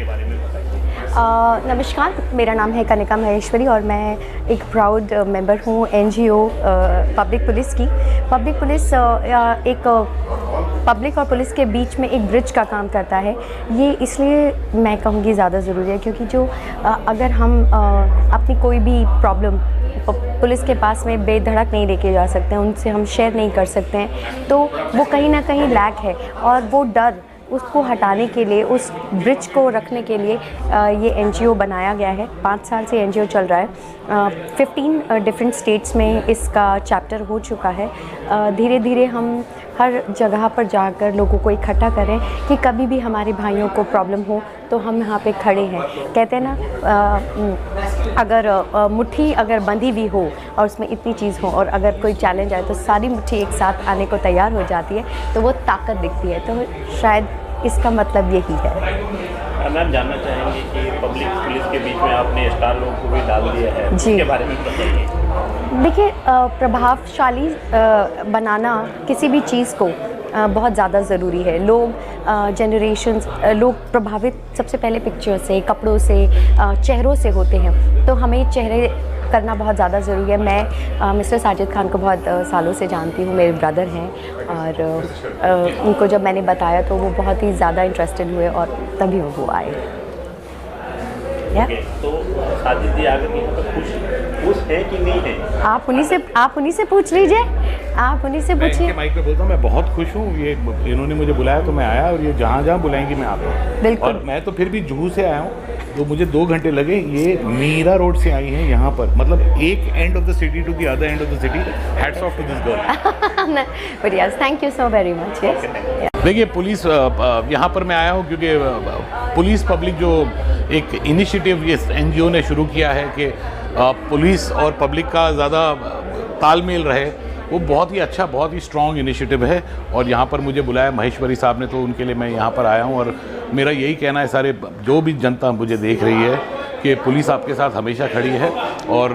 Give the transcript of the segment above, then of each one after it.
बारे में बताइए। नमस्कार, मेरा नाम है कनिका महेश्वरी और मैं एक प्राउड मेंबर हूँ एनजीओ पब्लिक पुलिस की। पब्लिक पुलिस एक पब्लिक और पुलिस के बीच में एक ब्रिज का काम करता है। ये इसलिए मैं कहूँगी ज़्यादा ज़रूरी है क्योंकि जो अगर हम अपनी कोई भी प्रॉब्लम पुलिस के पास में बेधड़क नहीं लेके जा सकते हैं, उनसे हम शेयर नहीं कर सकते हैं, तो वो कहीं ना कहीं लैक है। और वो डर उसको हटाने के लिए, उस ब्रिज को रखने के लिए ये एनजीओ बनाया गया है। 5 साल से एनजीओ चल रहा है। 15 डिफरेंट स्टेट्स में इसका चैप्टर हो चुका है। धीरे धीरे हम हर जगह पर जाकर लोगों को इकट्ठा करें कि कभी भी हमारे भाइयों को प्रॉब्लम हो तो हम यहाँ पे खड़े हैं। कहते हैं ना, अगर मुट्ठी अगर बंधी हुई हो और उसमें इतनी चीज़ हो और अगर कोई चैलेंज आए तो सारी मुट्ठी एक साथ आने को तैयार हो जाती है, तो वो ताकत दिखती है। तो शायद इसका मतलब यही है। मैम, जानना चाहेंगे कि पब्लिक पुलिस के बीच में आपने स्टार लोगों को भी डाल दिया है, उसके बारे में बताइए। देखिए, प्रभावशाली बनाना किसी भी चीज़ को बहुत ज़्यादा ज़रूरी है। लोग प्रभावित सबसे पहले पिक्चर से, कपड़ों से, चेहरों से होते हैं, तो हमें चेहरे करना बहुत ज़्यादा ज़रूरी है। मैं मिस्टर साजिद खान को बहुत सालों से जानती हूँ, मेरे ब्रदर हैं, और उनको जब मैंने बताया तो वो बहुत ही ज़्यादा इंटरेस्टेड हुए और तभी वो आए। तो साजिद जी आगे खुश है कि नहीं है? आप उन्हीं से पूछ लीजिए, आप उन्हीं से पूछिए। माइक पे बोलता हूँ, मैं बहुत खुश हूँ। ये इन्होंने मुझे बुलाया तो मैं आया, और ये जहाँ जहाँ बुलाएंगे मैं आता हूँ। बिल्कुल। और मैं तो फिर भी जुहू से आया हूँ, तो मुझे 2 घंटे लगे। ये मीरा रोड से आई हैं यहाँ पर, मतलब एक end of the city to the other end of the city. Hats off to this girl. But yes, thank you so very much. देखिए, पुलिस यहाँ पर मैं आया हूँ क्योंकि पुलिस पब्लिक जो एक इनिशिएटिव ये एनजीओ ने शुरू किया है कि पुलिस और पब्लिक का ज़्यादा तालमेल रहे, वो बहुत ही अच्छा, बहुत ही स्ट्रॉन्ग इनिशिएटिव है। और यहाँ पर मुझे बुलाया महेश्वरी साहब ने, तो उनके लिए मैं यहाँ पर आया हूँ। और मेरा यही कहना है सारे जो भी जनता मुझे देख रही है कि पुलिस आपके साथ हमेशा खड़ी है। और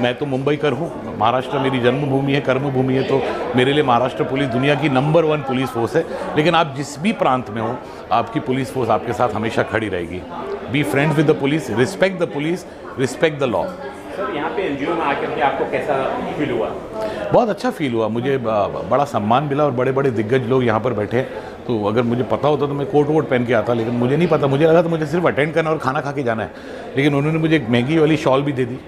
मैं तो मुंबई कर हूँ, महाराष्ट्र मेरी जन्मभूमि है, कर्मभूमि है, तो मेरे लिए महाराष्ट्र पुलिस दुनिया की नंबर 1 पुलिस फोर्स है। लेकिन आप जिस भी प्रांत में हो, आपकी पुलिस फोर्स आपके साथ हमेशा खड़ी रहेगी। Be friends with the police, respect the police, respect the law. Sir, यहाँ पे एनजीओ में आकर के आपको कैसा फील हुआ? बहुत अच्छा फील हुआ मुझे, बड़ा सम्मान मिला और बड़े बड़े दिग्गज लोग यहाँ पर बैठे हैं। तो अगर मुझे पता होता तो मैं कोट वोट पहन के आता, लेकिन मुझे नहीं पता। मुझे लगा था मुझे सिर्फ अटेंड करना और खाना खा के जाना है, लेकिन उन्होंने मुझे एक महंगी वाली शॉल भी दे दी,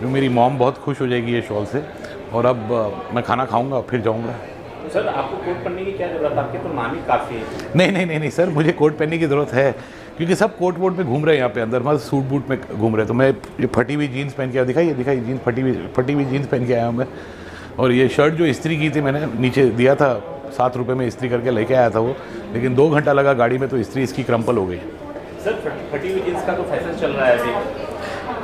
जो मेरी मॉम बहुत खुश हो जाएगी ये शॉल से। और अब मैं खाना खाऊँगा फिर जाऊँगा। सर, आपको कोट पहनने की क्या ज़रूरत है? आपके तो नाम ही काफ़ी है। नहीं सर, मुझे कोट पहनने की ज़रूरत है क्योंकि सब कोट वोट में घूम रहे हैं यहाँ पे, अंदर मतलब सूट बूट में घूम रहे हैं। तो मैं ये फटी हुई जीन्स पहन के आया, दिखाइए जीन्स, फटी हुई जीन्स पहन के आया हूँ मैं। और ये शर्ट जो इस्त्री की थी मैंने, नीचे दिया था 7 रुपये में इस्त्री करके लेके आया था वो, लेकिन 2 घंटा लगा गाड़ी में, तो इस्त्री इसकी क्रम्पल हो गई। सर, फटी हुई जीन्स का तो फैशन चल रहा है अभी।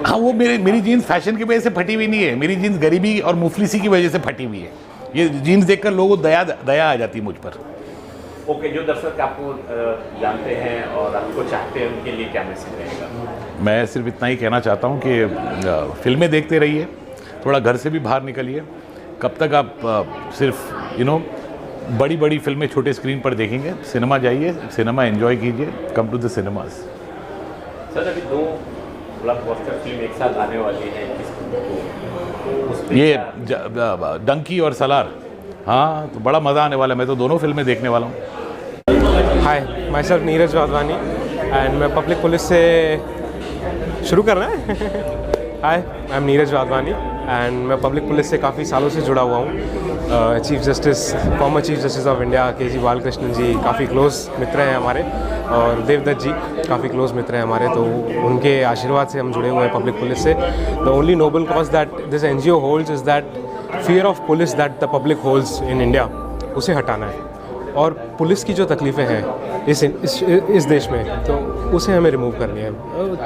हाँ, वो मेरी जीन्स फैशन की वजह से फटी हुई नहीं है, मेरी जीन्स गरीबी और मुफलिसी की वजह से फटी हुई है। ये जीन्स देखकर लोगों को दया आ जाती है मुझ पर। ओके, जो दर्शक आपको जानते हैं और आपको चाहते हैं, उनके लिए क्या मैसेज रहेगा? मैं सिर्फ इतना ही कहना चाहता हूँ कि फिल्में देखते रहिए, थोड़ा घर से भी बाहर निकलिए। कब तक आप सिर्फ बड़ी फिल्में छोटे स्क्रीन पर देखेंगे? सिनेमा जाइए, सिनेमा एंजॉय कीजिए, come to the cinemas. Sir, अभी 2 ब्लॉकबस्टर फिल्म एक साथ आने वाली है, ये डंकी और सलार। हाँ, तो बड़ा मज़ा आने वाला है। मैं तो दोनों फिल्में देखने वाला हूँ। Hi, myself Neeraj Wadhwani and मैं पब्लिक पुलिस से शुरू करना है। Hi, I am Neeraj Wadhwani and मैं पब्लिक पुलिस से काफ़ी सालों से जुड़ा हुआ हूँ। Chief justice, former chief justice of India K G Balakrishnan जी काफ़ी क्लोज़ मित्र हैं हमारे, और देवदत्त जी काफ़ी क्लोज़ मित्र हैं हमारे। तो उनके आशीर्वाद से हम जुड़े हुए हैं पब्लिक पुलिस से। The only noble cause that this NGO holds is that fear of police that the public holds in India, उसे हटाना है। और पुलिस की जो तकलीफ़ें हैं इस देश में, तो उसे हमें रिमूव करनी है।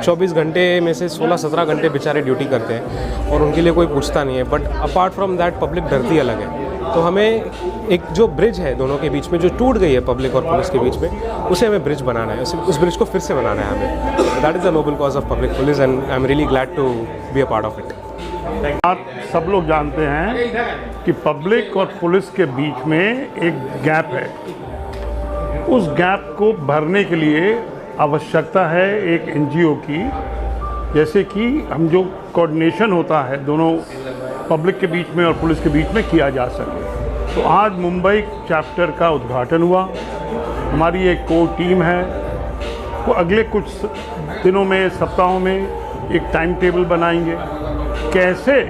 24 घंटे में से 16-17 घंटे बेचारे ड्यूटी करते हैं और उनके लिए कोई पूछता नहीं है, but apart from that public डरती अलग है। तो हमें एक जो ब्रिज है दोनों के बीच में, जो टूट गई है पब्लिक और पुलिस के बीच में, उसे हमें ब्रिज बनाना है, उस ब्रिज को फिर से बनाना है हमें। That is the noble cause of public police and I am really glad to be a part of it. आप सब लोग जानते हैं कि पब्लिक और पुलिस के बीच में एक गैप है। उस गैप को भरने के लिए आवश्यकता है एक एनजीओ की, जैसे कि हम जो कोऑर्डिनेशन होता है दोनों पब्लिक के बीच में और पुलिस के बीच में किया जा सके। तो आज मुंबई चैप्टर का उद्घाटन हुआ। हमारी एक कोर टीम है, वो अगले कुछ दिनों में, सप्ताहों में एक टाइम टेबल बनाएंगे कैसे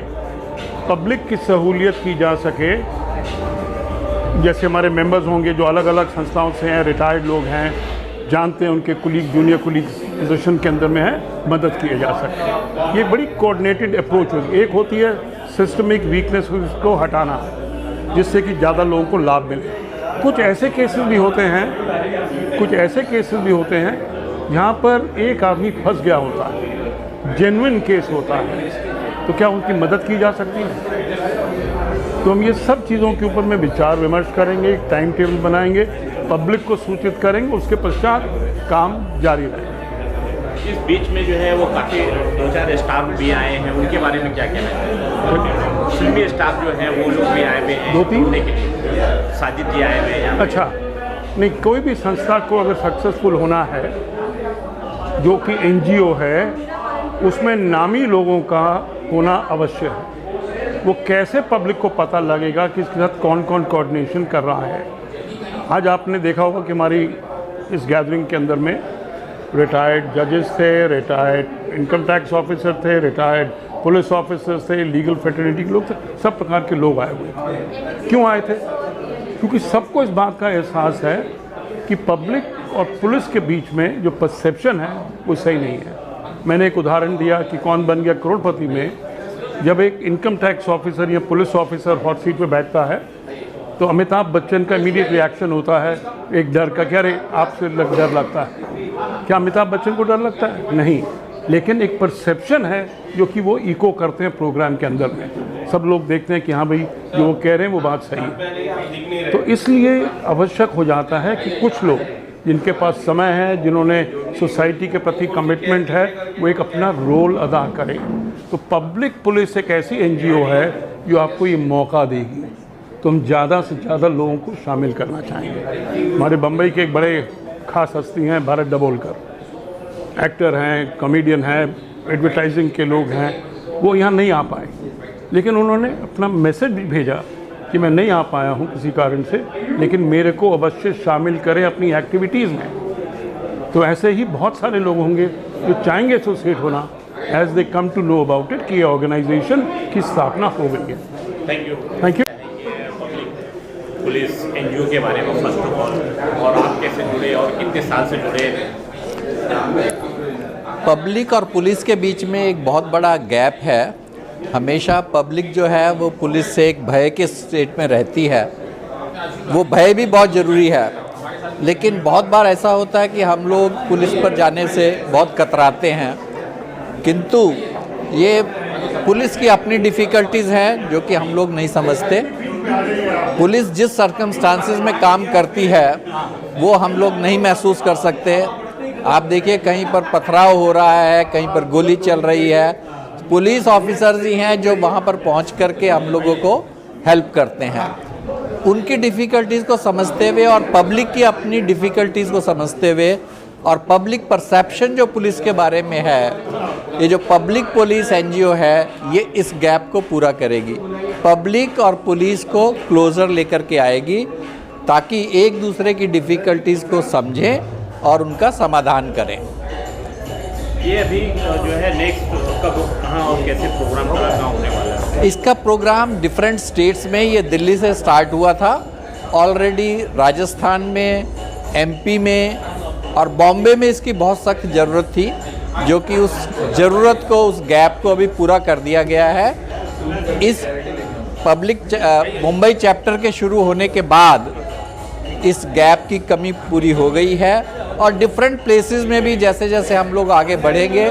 पब्लिक की सहूलियत की जा सके। जैसे हमारे मेंबर्स होंगे जो अलग अलग संस्थाओं से हैं, रिटायर्ड लोग हैं, जानते हैं उनके कुलीग, जूनियर कुलीग पोजीशन के अंदर में है, मदद किए जा सके। ये बड़ी कोऑर्डिनेटेड अप्रोच होगी। एक होती है सिस्टमिक वीकनेस को हटाना, जिससे कि ज़्यादा लोगों को लाभ मिले। कुछ ऐसे केसेस भी होते हैं जहाँ पर एक आदमी फंस गया होता है, जेन्युइन केस होता है, तो क्या उनकी मदद की जा सकती है? तो हम ये सब चीज़ों के ऊपर में विचार विमर्श करेंगे, एक टाइम टेबल बनाएंगे, पब्लिक को सूचित करेंगे, उसके पश्चात काम जारी रहेगा। इस बीच में जो है वो काफ़ी 2-4 स्टाफ भी आए हैं, उनके बारे में क्या कहना है? फिल्मी स्टाफ जो है वो लोग भी आए हुए हैं 2-3 के लिए, साजिद जी आए हुए हैं। अच्छा, नहीं, कोई भी संस्था को अगर सक्सेसफुल होना है, जो कि एनजीओ है, उसमें नामी लोगों का होना अवश्य है। वो कैसे पब्लिक को पता लगेगा कि इसके साथ कौन कौन कोऑर्डिनेशन कर रहा है। आज आपने देखा होगा कि हमारी इस गैदरिंग के अंदर में रिटायर्ड जजेस थे, रिटायर्ड इनकम टैक्स ऑफिसर थे, रिटायर्ड पुलिस ऑफिसर्स थे, लीगल फ्रेटर्निटी के लोग थे, सब प्रकार के लोग आए हुए थे। क्यों आए थे? क्योंकि सबको इस बात का एहसास है कि पब्लिक और पुलिस के बीच में जो परसेप्शन है वो सही नहीं है। मैंने एक उदाहरण दिया कि कौन बन गया करोड़पति में, जब एक इनकम टैक्स ऑफिसर या पुलिस ऑफिसर हॉट सीट पे बैठता है तो अमिताभ बच्चन का इमीडिएट रिएक्शन होता है एक डर का, क्या रे आपसे डर लगता है? क्या अमिताभ बच्चन को डर लगता है? नहीं, लेकिन एक परसेप्शन है जो कि वो इको करते हैं प्रोग्राम के अंदर में। सब लोग देखते हैं कि हाँ भाई जो वो कह रहे हैं वो बात सही है। तो इसलिए आवश्यक हो जाता है कि कुछ लोग जिनके पास समय है, जिन्होंने सोसाइटी के प्रति कमिटमेंट है, वो एक अपना रोल अदा करें। तो पब्लिक पुलिस एक ऐसी एनजीओ है जो आपको ये मौका देगी। तो हम ज़्यादा से ज़्यादा लोगों को शामिल करना चाहेंगे। हमारे बम्बई के एक बड़े खास हस्ती हैं भारत दाभोलकर, एक्टर हैं, कॉमेडियन हैं, एडवर्टाइजिंग के लोग हैं। वो यहाँ नहीं आ पाए, लेकिन उन्होंने अपना मैसेज भी भेजा कि मैं नहीं आ पाया हूँ किसी कारण से, लेकिन मेरे को अवश्य शामिल करें अपनी एक्टिविटीज़ में। तो ऐसे ही बहुत सारे लोग होंगे जो चाहेंगे एसोसिएट होना, as they come to know about it कि ऑर्गेनाइजेशन की स्थापना हो गई है। Thank you. Thank you. Police NGO के बारे में फर्स्ट ऑफ ऑल, और आप कैसे जुड़े और कितने साल से जुड़े? पब्लिक और पुलिस के बीच में एक बहुत बड़ा गैप है। हमेशा पब्लिक जो है वो पुलिस से एक भय के स्टेट में रहती है। वो भय भी बहुत ज़रूरी है, लेकिन बहुत बार ऐसा होता है कि हम लोग पुलिस पर जाने से बहुत कतराते हैं। किंतु ये पुलिस की अपनी डिफ़िकल्टीज़ हैं जो कि हम लोग नहीं समझते। पुलिस जिस सर्कमस्टांसेस में काम करती है वो हम लोग नहीं महसूस कर सकते। आप देखिए, कहीं पर पथराव हो रहा है, कहीं पर गोली चल रही है, पुलिस ऑफिसर्स ही हैं जो वहाँ पर पहुँच करके हम लोगों को हेल्प करते हैं। उनकी डिफ़िकल्टीज़ को समझते हुए और पब्लिक की अपनी डिफ़िकल्टीज़ को समझते हुए और पब्लिक परसेप्शन जो पुलिस के बारे में है, ये जो पब्लिक पुलिस एनजीओ है ये इस गैप को पूरा करेगी। पब्लिक और पुलिस को क्लोज़र लेकर के आएगी ताकि एक दूसरे की डिफ़िकल्टीज़ को समझें और उनका समाधान करें। ये अभी जो है नेक्स्ट कब, कहाँ और कैसे प्रोग्राम कहाँ होने वाला है? इसका प्रोग्राम डिफरेंट स्टेट्स में, ये दिल्ली से स्टार्ट हुआ था, ऑलरेडी राजस्थान में, एमपी में और बॉम्बे में इसकी बहुत सख्त ज़रूरत थी, जो कि उस ज़रूरत को, उस गैप को अभी पूरा कर दिया गया है। इस पब्लिक मुंबई चैप्टर के शुरू होने के बाद इस गैप की कमी पूरी हो गई है और डिफरेंट प्लेसेस में भी जैसे जैसे हम लोग आगे बढ़ेंगे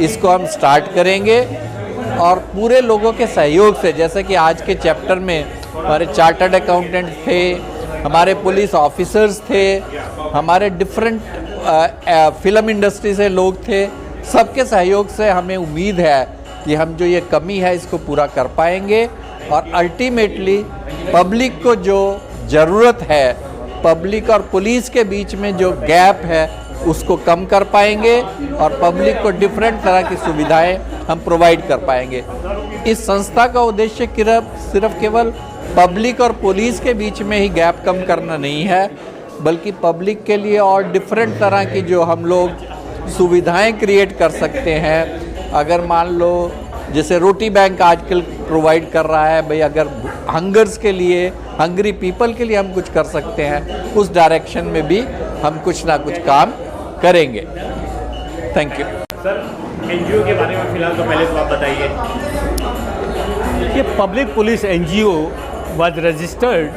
इसको हम स्टार्ट करेंगे और पूरे लोगों के सहयोग से, जैसे कि आज के चैप्टर में हमारे चार्टर्ड अकाउंटेंट थे, हमारे पुलिस ऑफिसर्स थे, हमारे डिफरेंट फिल्म इंडस्ट्री से लोग थे, सबके सहयोग से हमें उम्मीद है कि हम जो ये कमी है इसको पूरा कर पाएंगे और अल्टीमेटली पब्लिक को जो ज़रूरत है, पब्लिक और पुलिस के बीच में जो गैप है उसको कम कर पाएंगे और पब्लिक को डिफरेंट तरह की सुविधाएं हम प्रोवाइड कर पाएंगे। इस संस्था का उद्देश्य सिर्फ केवल पब्लिक और पुलिस के बीच में ही गैप कम करना नहीं है, बल्कि पब्लिक के लिए और डिफरेंट तरह की जो हम लोग सुविधाएं क्रिएट कर सकते हैं। अगर मान लो जैसे रोटी बैंक आजकल प्रोवाइड कर रहा है, भाई अगर हंगर्स के लिए, हंगरी पीपल के लिए हम कुछ कर सकते हैं, उस डायरेक्शन में भी हम कुछ ना कुछ काम करेंगे। Thank you. सर, एनजीओ के बारे में फिलहाल तो पहले तो आप बताइए। ये public police NGO was registered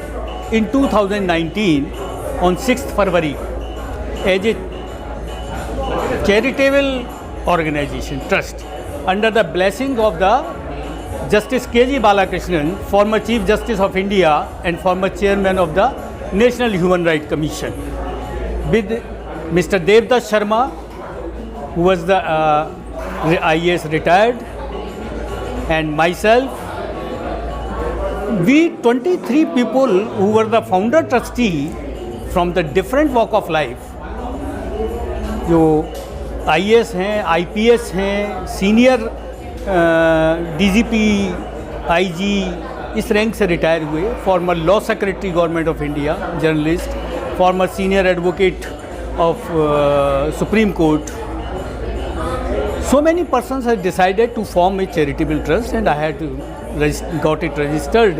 in 2019 on 6th February as a charitable organization trust under the blessing of the Justice K.G. Balakrishnan, former Chief Justice of India and former Chairman of the National Human Rights Commission, with Mr. Devdas Sharma, who was the IAS retired, and myself. We 23 people who were the founder trustee from the different walk of life, जो IAS हैं, IPS हैं, senior DGP, IG इस rank से retire हुए, former law secretary government of India, journalist, farmer senior advocate of supreme court. So many persons have decided to form a charitable trust, and I had got it registered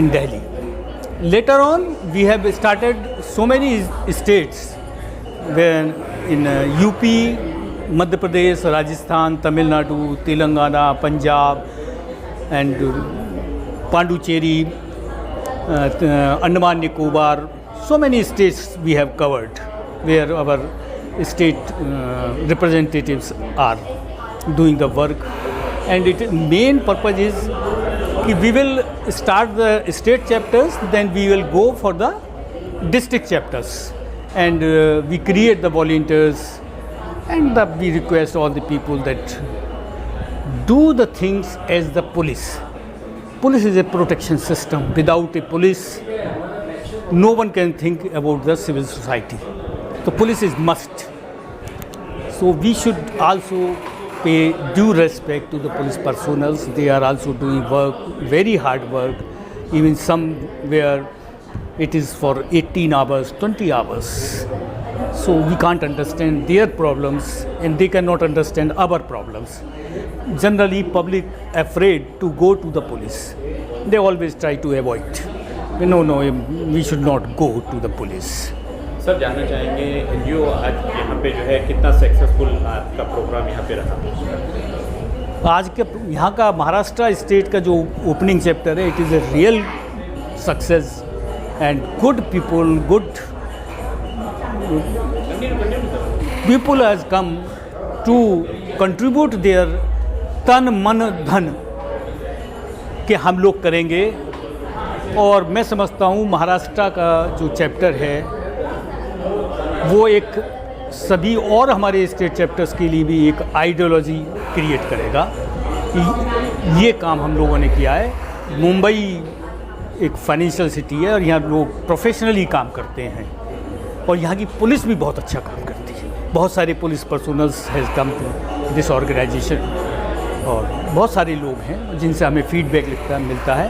in Delhi. Later on, we have started so many states, when in UP, Madhya Pradesh, Rajasthan, Tamil Nadu, Telangana, Punjab, and Pondicherry, Andaman Nicobar. So many states we have covered, where our state representatives are doing the work, and its main purpose is that we will start the state chapters, then we will go for the district chapters, and we create the volunteers, and we request all the people that do the things as the police. Police is a protection system. Without a police, no one can think about the civil society. So police is must. So we should also pay due respect to the police personnel. They are also doing work, very hard work, even somewhere it is for 18 hours, 20 hours. So we can't understand their problems, and they cannot understand our problems. Generally, public afraid to go to the police. They always try to avoid. No, we should not go to the police. Sir, जानना चाहेंगे NGO आज यहाँ पे जो है कितना successful आपका programme यहाँ पे रहा? आज के यहाँ का महाराष्ट्र स्टेट का जो ओपनिंग चैप्टर है, it is a real success and good people has come to contribute their तन मन धन कि हम लोग करेंगे. और मैं समझता हूँ महाराष्ट्र का जो चैप्टर है वो एक सभी और हमारे स्टेट चैप्टर्स के लिए भी एक आइडियोलॉजी क्रिएट करेगा. ये काम हम लोगों ने किया है. मुंबई एक फाइनेंशियल सिटी है और यहाँ लोग प्रोफेशनली काम करते हैं, और यहाँ की पुलिस भी बहुत अच्छा काम करती है. बहुत सारे police personnels has come to this organisation, और बहुत सारे लोग हैं जिनसे हमें फीडबैक मिलता है.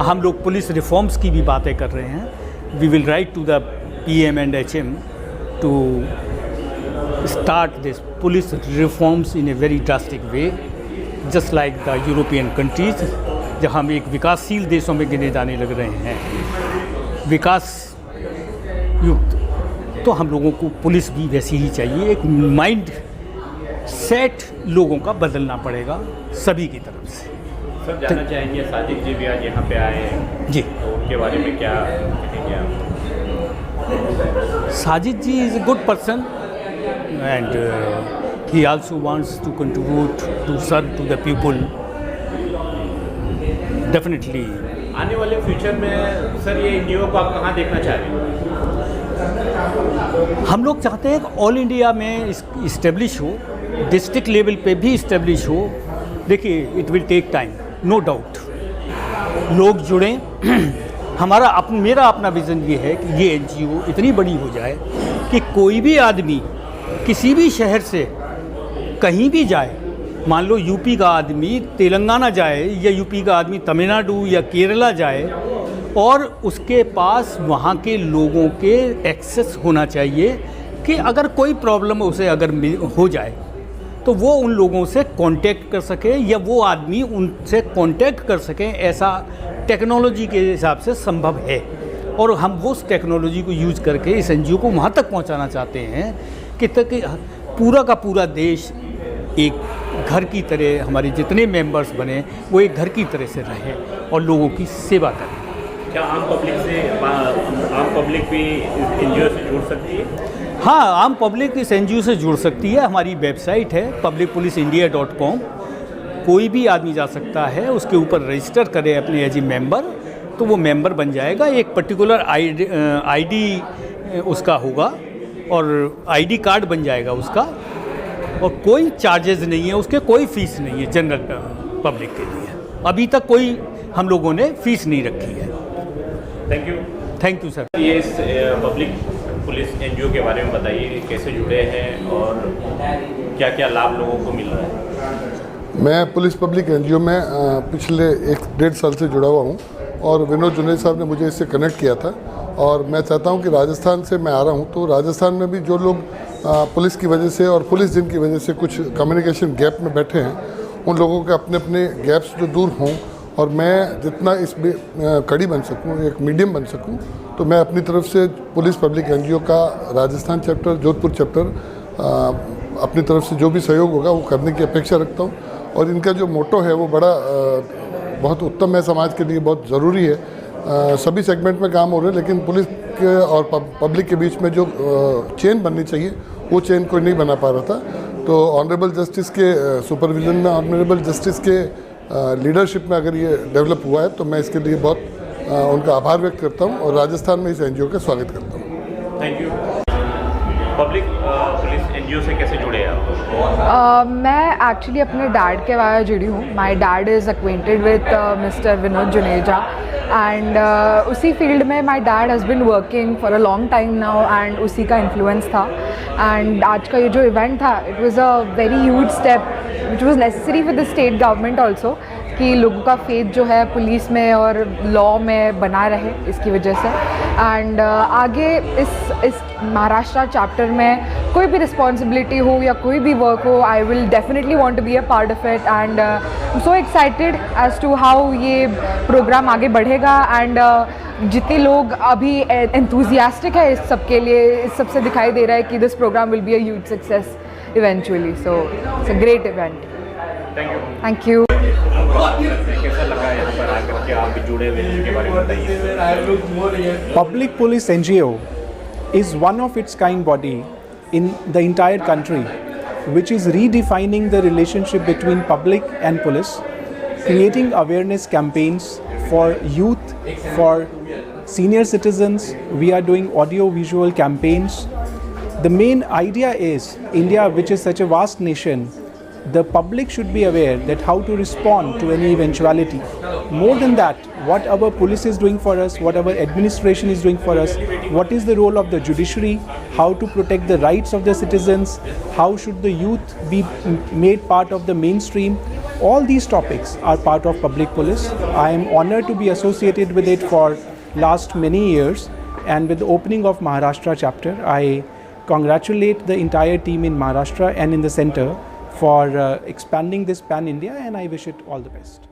हम लोग पुलिस रिफॉर्म्स की भी बातें कर रहे हैं. We will write to the PM and HM to start this police reforms in a very drastic way, just like the European countries, जहाँ हम एक विकासशील देशों में गिने जाने लग रहे हैं, विकास युक्त. तो हम लोगों को पुलिस भी वैसी ही चाहिए. एक माइंड सेट लोगों का बदलना पड़ेगा सभी की तरफ से. सर, जानना चाहेंगे साजिद जी भी आज यहाँ पे आए हैं जी, तो उनके बारे में क्या कहेंगे आप? Sajid ji is a good person, and he also wants to contribute to serve to the people. Definitely. आने वाले फ्यूचर में सर ये एनजीओ को आप कहाँ देखना चाह रहे हैं? हम लोग चाहते हैं कि ऑल इंडिया में इस्टेब्लिश हो, डिस्ट्रिक्ट लेवल पे भी इस्टेब्लिश हो. देखिए, it will take time, no doubt. लोग जुड़ें, मेरा अपना विज़न ये है कि ये NGO इतनी बड़ी हो जाए कि कोई भी आदमी किसी भी शहर से कहीं भी जाए, मान लो यूपी का आदमी तेलंगाना जाए या यूपी का आदमी तमिलनाडु या केरला जाए, और उसके पास वहाँ के लोगों के एक्सेस होना चाहिए कि अगर कोई प्रॉब्लम उसे अगर हो जाए तो वो उन लोगों से कांटेक्ट कर सके या वो आदमी उनसे कांटेक्ट कर सकें। ऐसा टेक्नोलॉजी के हिसाब से संभव है, और हम वो उस टेक्नोलॉजी को यूज़ करके इस NGO को वहाँ तक पहुँचाना चाहते हैं कि तक पूरा का पूरा देश एक घर की तरह, हमारे जितने मेंबर्स बने वो एक घर की तरह से रहे और लोगों की सेवा करें। क्या आम पब्लिक भी NGO से जुड़ सकती है? हाँ, आम पब्लिक इस NGO से जुड़ सकती है। हमारी वेबसाइट है publicpoliceindia.com, कोई भी आदमी जा सकता है, उसके ऊपर रजिस्टर करे अपने एज ए मेंबर, तो वो मेंबर बन जाएगा। एक पर्टिकुलर ID उसका होगा और ID कार्ड बन जाएगा उसका, और कोई चार्जेस नहीं है उसके, कोई फ़ीस नहीं है जनरल पब्लिक के लिए। अभी तक कोई हम लोगों ने फ़ीस नहीं रखी है। Thank you sir. ये इस पब्लिक पुलिस NGO के बारे में बताइए, कैसे जुड़े हैं और क्या क्या लाभ लोगों को मिल रहा है? मैं पुलिस पब्लिक NGO में पिछले 1-1.5 साल से जुड़ा हुआ हूँ, और विनोद जुनेजा साहब ने मुझे इससे कनेक्ट किया था। और मैं चाहता हूँ कि राजस्थान से मैं आ रहा हूँ, तो राजस्थान में भी जो लोग पुलिस की वजह से और पुलिस जिनकी वजह से कुछ कम्युनिकेशन गैप में बैठे हैं, उन लोगों के अपने अपने गैप्स जो दूर हों, और मैं जितना इस कड़ी बन सकूं, एक मीडियम बन सकूं, तो मैं अपनी तरफ से पुलिस पब्लिक NGO का राजस्थान चैप्टर, जोधपुर चैप्टर, अपनी तरफ से जो भी सहयोग होगा वो करने की अपेक्षा रखता हूं। और इनका जो मोटो है वो बड़ा बहुत उत्तम है, समाज के लिए बहुत ज़रूरी है। सभी सेगमेंट में काम हो रहे हैं, लेकिन पुलिस के और पब्लिक के बीच में जो चेन बननी चाहिए वो चेन कोई नहीं बना पा रहा था। तो ऑनरेबल जस्टिस के सुपरविजन में, ऑनरेबल जस्टिस के लीडरशिप में अगर ये डेवलप हुआ है, तो मैं इसके लिए बहुत उनका आभार व्यक्त करता हूं और राजस्थान में इस NGO का स्वागत करता हूं। Thank you. Public police NGO से कैसे जुड़े आप? मैं एक्चुअली अपने डैड के वजह जुड़ी हूँ। My dad is acquainted with mister Vinod Juneja, and उसी फील्ड में my dad has been working for a long time now, and उसी का इन्फ्लुएंस था। एंड आज का ये जो इवेंट था, it was a very huge step which was necessary for the state government also, कि लोगों का फेथ जो है पुलिस में और लॉ में बना रहे इसकी वजह से। एंड आगे इस महाराष्ट्र चैप्टर में कोई भी रिस्पॉन्सिबिलिटी हो या कोई भी वर्क हो, I will definitely want to be a part of it, and I am so excited as to how ये प्रोग्राम आगे बढ़ेगा। एंड जितने लोग अभी एंथुजियास्टिक है इस सब के लिए, इस सब से दिखाई दे रहा है कि this programme will be a huge success eventually. So it's a great event. Thank you. कैसा लगा यहाँ पर आकर के आप जुड़े हुए इसके बारे में बताइए। Public Police NGO is one of its kind body in the entire country, which is redefining the relationship between public and police, creating awareness campaigns for youth, for senior citizens. We are doing audio-visual campaigns. The main idea is India, which is such a vast nation, the public should be aware that how to respond to any eventuality. More than that, what our police is doing for us, what our administration is doing for us, what is the role of the judiciary, how to protect the rights of the citizens, how should the youth be made part of the mainstream. All these topics are part of public police. I am honored to be associated with it for last many years, and with the opening of Maharashtra chapter, I congratulate the entire team in Maharashtra and in the center for expanding this pan-India, and I wish it all the best.